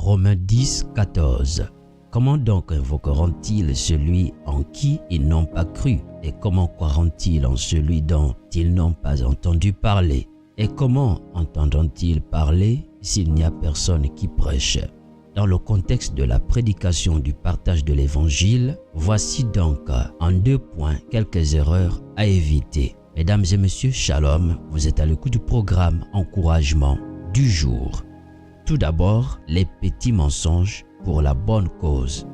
Romains 10, 14. Comment donc invoqueront-ils celui en qui ils n'ont pas cru? Et comment croiront-ils en celui dont ils n'ont pas entendu parler? Et comment entendront-ils parler s'il n'y a personne qui prêche? Dans le contexte de la prédication du partage de l'Évangile, voici donc en 2 points quelques erreurs à éviter. Mesdames et messieurs, shalom, vous êtes à l'écoute du programme Encouragement du jour. Tout d'abord, les petits mensonges pour la bonne cause.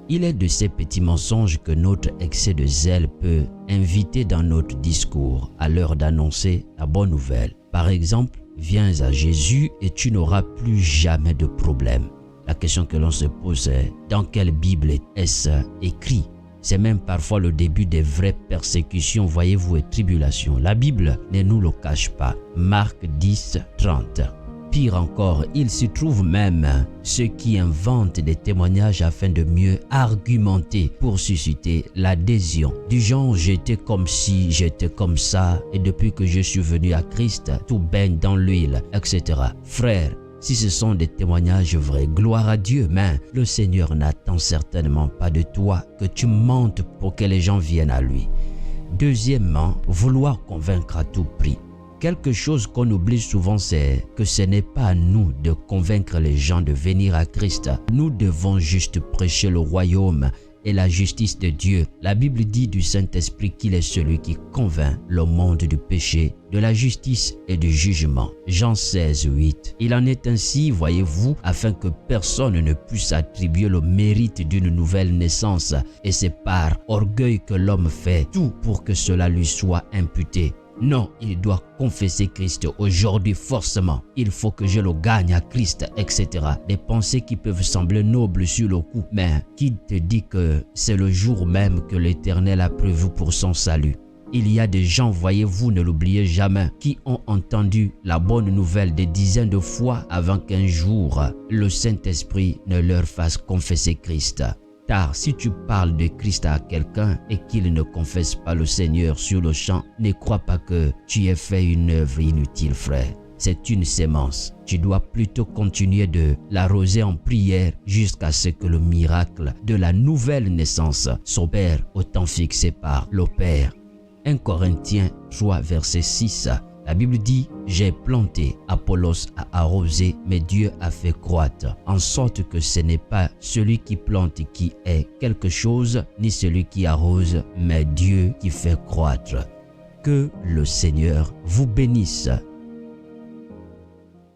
Il est de ces petits mensonges que notre excès de zèle peut inviter dans notre discours à l'heure d'annoncer la bonne nouvelle. Par exemple, viens à Jésus et tu n'auras plus jamais de problème. La question que l'on se pose est, dans quelle Bible est-ce écrit? C'est même parfois le début des vraies persécutions, voyez-vous, et tribulations. La Bible ne nous le cache pas. Marc 10, 30. Pire encore, il se trouve même ceux qui inventent des témoignages afin de mieux argumenter pour susciter l'adhésion. Du genre, j'étais comme ci, j'étais comme ça, et depuis que je suis venu à Christ, tout baigne dans l'huile, etc. Frère, si ce sont des témoignages vrais, gloire à Dieu, mais le Seigneur n'attend certainement pas de toi que tu mentes pour que les gens viennent à lui. Deuxièmement, vouloir convaincre à tout prix. Quelque chose qu'on oublie souvent, c'est que ce n'est pas à nous de convaincre les gens de venir à Christ. Nous devons juste prêcher le royaume et la justice de Dieu. La Bible dit du Saint-Esprit qu'il est celui qui convainc le monde du péché, de la justice et du jugement. Jean 16, 8. Il en est ainsi, voyez-vous, afin que personne ne puisse attribuer le mérite d'une nouvelle naissance. Et c'est par orgueil que l'homme fait tout pour que cela lui soit imputé. Non, il doit confesser Christ aujourd'hui forcément. Il faut que je le gagne à Christ, etc. Des pensées qui peuvent sembler nobles sur le coup, mais qui te dit que c'est le jour même que l'Éternel a prévu pour son salut? Il y a des gens, voyez-vous, ne l'oubliez jamais, qui ont entendu la bonne nouvelle des dizaines de fois avant qu'un jour, le Saint-Esprit ne leur fasse confesser Christ. Car si tu parles de Christ à quelqu'un et qu'il ne confesse pas le Seigneur sur le champ, ne crois pas que tu aies fait une œuvre inutile, frère. C'est une sémence. Tu dois plutôt continuer de l'arroser en prière jusqu'à ce que le miracle de la nouvelle naissance s'opère au temps fixé par le Père. 1 Corinthiens 3, verset 6. La Bible dit, j'ai planté, Apollos a arrosé, mais Dieu a fait croître, en sorte que ce n'est pas celui qui plante qui est quelque chose, ni celui qui arrose, mais Dieu qui fait croître. Que le Seigneur vous bénisse